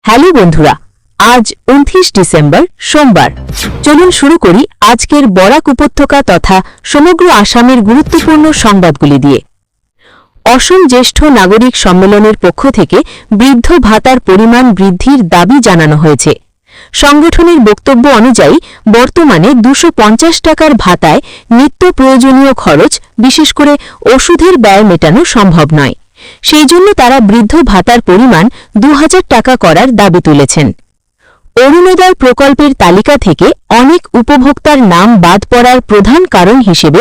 Hello বন্ধুরা, আজ 29 December সোমবার। চলুন শুরু করি আজকের বরাক উপত্যকা তথা সমগ্র আসামের গুরুত্বপূর্ণ সংবাদগুলি দিয়ে। অসম জ্যেষ্ঠ নাগরিক সম্মেলনের পক্ষ থেকে বৃদ্ধ ভাতার পরিমাণ বৃদ্ধির দাবি জানানো হয়েছে। সংগঠনের বক্তব্য অনুযায়ী বর্তমানে 250 টাকার ভাতায় নিত্য প্রয়োজনীয় খরচ, বিশেষ করে ওষুধের ব্যয় মেটানো সম্ভব নয়। সেই জন্য তারা বৃদ্ধ ভাতার পরিমাণ 2000 টাকা করার দাবি তুলেছেন। অরুণোদয় প্রকল্পের তালিকা থেকে অনেক উপভোক্তার নাম বাদ পড়ার প্রধান কারণ হিসেবে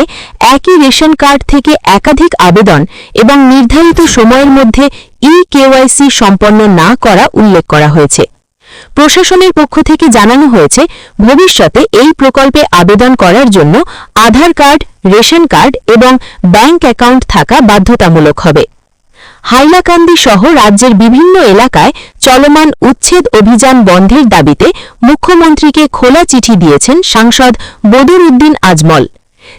একই রেশন কার্ড থেকে একাধিক আবেদন এবং নির্ধারিত সময়ের মধ্যে ই-কেওয়াইসি সম্পন্ন না করা উল্লেখ করা হয়েছে। প্রশাসনের পক্ষ থেকে জানানো হয়েছে, ভবিষ্যতে এই প্রকল্পে আবেদন করার জন্য আধার কার্ড, রেশন কার্ড এবং ব্যাংক অ্যাকাউন্ট থাকা বাধ্যতামূলক হবে। হাইলাকান্দি সহ রাজ্যের বিভিন্ন এলাকায় চলমান উচ্ছেদ অভিযান বন্ধের দাবিতে মুখ্যমন্ত্রীকে খোলা চিঠি দিয়েছেন সাংসদ বদর উদ্দিন আজমল।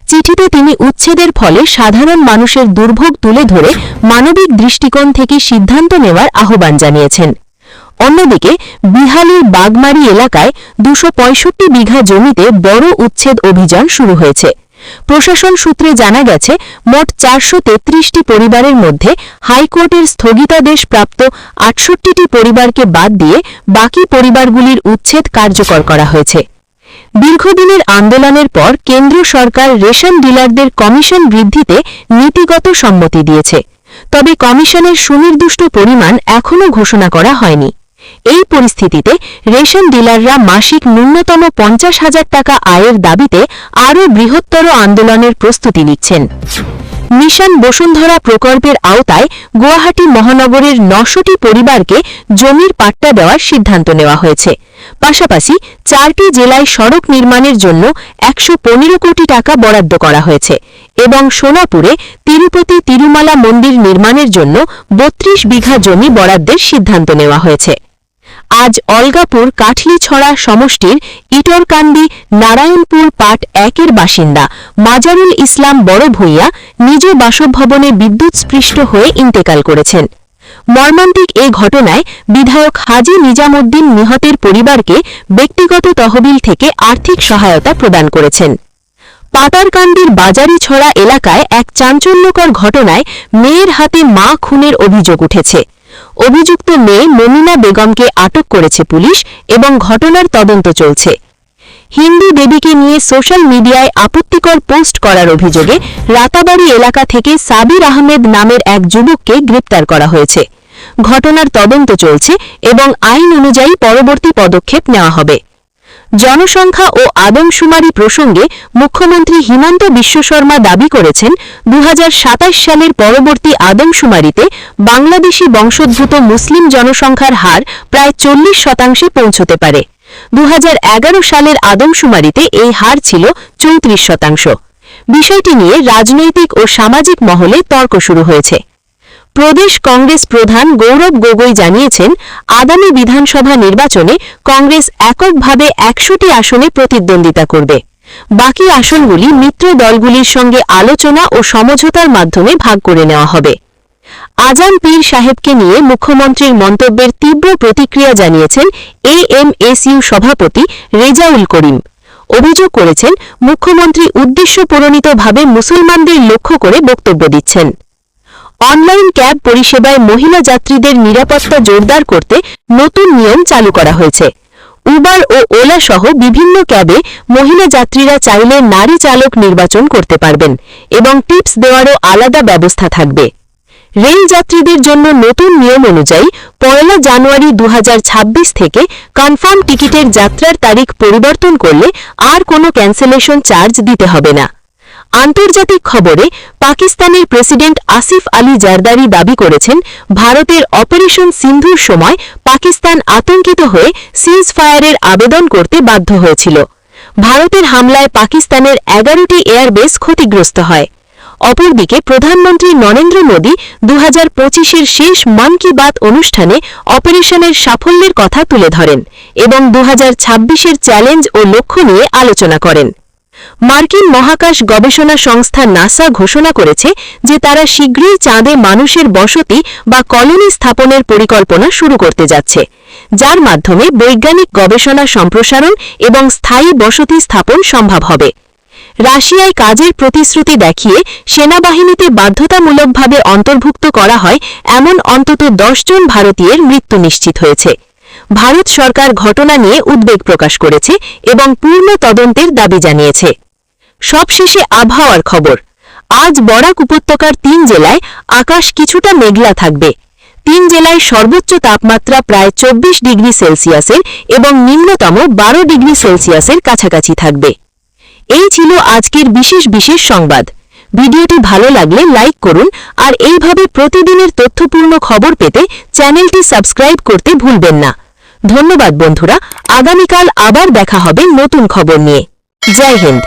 চিঠিতে তিনি উচ্ছেদের ফলে সাধারণ মানুষের দুর্ভোগ তুলে ধরে মানবিক দৃষ্টিকোণ থেকে সিদ্ধান্ত নেওয়ার আহ্বান জানিয়েছেন। অন্যদিকে বিহালির বাগমারি এলাকায় 265 বিঘা জমিতে বড় উচ্ছেদ অভিযান শুরু হয়েছে। প্রশাসন সূত্রে জানা গেছে, মোট 433টি পরিবারের মধ্যে হাইকোর্টের স্থগিতাদেশ প্রাপ্ত 68টি পরিবারকে বাদ দিয়ে বাকি পরিবারগুলির উচ্ছেদ কার্যকর করা হয়েছে। দীর্ঘদিনের আন্দোলনের পর কেন্দ্র সরকার রেশন ডিলারদের কমিশন বৃদ্ধিতে নীতিগত সম্মতি দিয়েছে, তবে কমিশনের সুনির্দিষ্ট পরিমাণ এখনও ঘোষণা করা হয়নি। এই পরিস্থিতিতে রেশন ডিলাররা মাসিক ন্যূনতম 50,000 টাকা আয়ের দাবিতে আরও বৃহত্তর আন্দোলনের প্রস্তুতি নিচ্ছেন। মিশন বসুন্ধরা প্রকল্পের আওতায় গুয়াহাটি মহানগরের 900টি পরিবারকে জমির পাট্টা দেওয়ার সিদ্ধান্ত নেওয়া হয়েছে। পাশাপাশি 4টি জেলায় সড়ক নির্মাণের জন্য 115 কোটি টাকা বরাদ্দ করা হয়েছে এবং সোনাপুরে তিরুপতি তিরুমালা মন্দির নির্মাণের জন্য 32 বিঘা জমি বরাদ্দের সিদ্ধান্ত নেওয়া হয়েছে। আজ অলগাপুর কাঠলিছড়া সমষ্টির ইটরকান্দি নারায়ণপুর পাট 1-এর বাসিন্দা মাজারুল ইসলাম বড় ভূঁইয়া নিজ বাসভবনে বিদ্যুৎস্পৃষ্ট হয়ে ইন্তেকাল করেছেন। মর্মান্তিক এ ঘটনায় বিধায়ক হাজী নিজামুদ্দিন নিহতের পরিবারকে ব্যক্তিগত তহবিল থেকে আর্থিক সহায়তা প্রদান করেছেন। পাটারকান্দির বাজারিছড়া এলাকায় এক চাঞ্চল্যকর ঘটনায় মেয়ের হাতে মা খুনের অভিযোগ উঠেছে। অভিযুক্ত মেয়ে মমিনা বেগমকে আটক করেছে পুলিশ এবং ঘটনার তদন্ত চলছে। হিন্দু দেবীকে নিয়ে সোশ্যাল মিডিয়ায় আপত্তিকর পোস্ট করার অভিযোগে রাতাবাড়ি এলাকা থেকে সাবির আহমেদ নামের এক যুবককে গ্রেপ্তার করা হয়েছে। ঘটনার তদন্ত চলছে এবং আইন অনুযায়ী পরবর্তী পদক্ষেপ নেওয়া হবে। জনসংখ্যা ও আদমশুমারি প্রসঙ্গে মুখ্যমন্ত্রী হিমন্ত বিশ্ব শর্মা দাবি করেছেন, 2027 সালের পরবর্তী আদমশুমারিতে বাংলাদেশি বংশোদ্ভূত মুসলিম জনসংখ্যার হার প্রায় 40% পৌঁছতে পারে। 2011 সালের আদমশুমারিতে এই হার ছিল 34%। বিষয়টি নিয়ে রাজনৈতিক ও সামাজিক মহলে তর্ক শুরু হয়েছে। প্রদেশ কংগ্রেস প্রধান গৌরব গগৈ জানিয়েছেন, আগামী বিধানসভা নির্বাচনে কংগ্রেস এককভাবে 100টি আসনে প্রতিদ্বন্দ্বিতা করবে। বাকি আসনগুলি মিত্র দলগুলির সঙ্গে আলোচনা ও সমঝোতার মাধ্যমে ভাগ করে নেওয়া হবে। আজান পীর সাহেবকে নিয়ে মুখ্যমন্ত্রীর মন্তব্যের তীব্র প্রতিক্রিয়া জানিয়েছেন এএমএসইউ সভাপতি রেজাউল করিম। অভিযোগ করেছেন, মুখ্যমন্ত্রী উদ্দেশ্যপ্রণোদিতভাবে মুসলমানদের লক্ষ্য করে বক্তব্য দিচ্ছেন। অনলাইন ক্যাব পরিষেবায় মহিলা যাত্রীদের নিরাপত্তা জোরদার করতে নতুন নিয়ম চালু করা হয়েছে। উবার ও ওলা সহ বিভিন্ন ক্যাবে মহিলা যাত্রীরা চাইলে নারী চালক নির্বাচন করতে পারবেন এবং টিপস দেওয়ারও আলাদা ব্যবস্থা থাকবে। রেল যাত্রীদের জন্য নতুন নিয়ম অনুযায়ী 1 জানুয়ারি 2026 থেকে কনফার্ম টিকিটের যাত্রার তারিখ পরিবর্তন করলে আর কোনো ক্যান্সেলেশন চার্জ দিতে হবে না। আন্তর্জাতিক খবরে পাকিস্তানের প্রেসিডেন্ট আসিফ আলী জারদারি দাবি করেছেন, ভারতের অপারেশন সিন্ধুর সময় পাকিস্তান আতঙ্কিত হয়ে সিজ ফায়ারের আবেদন করতে বাধ্য হয়েছিল। ভারতের হামলায় পাকিস্তানের 11টি এয়ারবেস ক্ষতিগ্রস্ত হয়। অপরদিকে প্রধানমন্ত্রী নরেন্দ্র মোদী 2025-এর শেষ মন কি বাত অনুষ্ঠানে অপারেশনের সাফল্যের কথা তুলে ধরেন এবং 2026-এর চ্যালেঞ্জ ও লক্ষ্য নিয়ে আলোচনা করেন। মার্কিন মহাকাশ গবেষণা সংস্থা নাসা ঘোষণা করেছে যে তারা শীঘ্রই চাঁদে মানুষের বসতি বা কলোনি স্থাপনের পরিকল্পনা শুরু করতে যাচ্ছে। যার মাধ্যমে বৈজ্ঞানিক গবেষণা সম্প্রসারণ এবং স্থায়ী বসতি স্থাপন সম্ভব হবে। রাশিয়ায় কাজের প্রতিশ্রুতি দেখিয়ে সেনাবাহিনীতে বাধ্যতামূলকভাবে অন্তর্ভুক্ত করা হয় এমন অন্তত 10 জন ভারতীয়ের মৃত্যু নিশ্চিত হয়েছে। ভারত সরকার ঘটনা নিয়ে উদ্বেগ প্রকাশ করেছে এবং পূর্ণ তদন্তের দাবি জানিয়েছে। সবশেষে আবহাওয়ার খবর। আজ বরাক উপত্যকার 3 জেলায় আকাশ কিছুটা মেঘলা থাকবে। 3 জেলায় সর্বোচ্চ তাপমাত্রা প্রায় 24 ডিগ্রি সেলসিয়াসের এবং নিম্নতম 12 ডিগ্রি সেলসিয়াসের কাছাকাছি থাকবে। এই ছিল আজকের বিশেষ সংবাদ। ভিডিওটি ভালো লাগলে লাইক করুন আর এইভাবে প্রতিদিনের তথ্যপূর্ণ খবর পেতে চ্যানেলটি সাবস্ক্রাইব করতে ভুলবেন না। ধন্যবাদ বন্ধুরা, আগামীকাল আবার দেখা হবে নতুন খবর নিয়ে। জয় হিন্দ।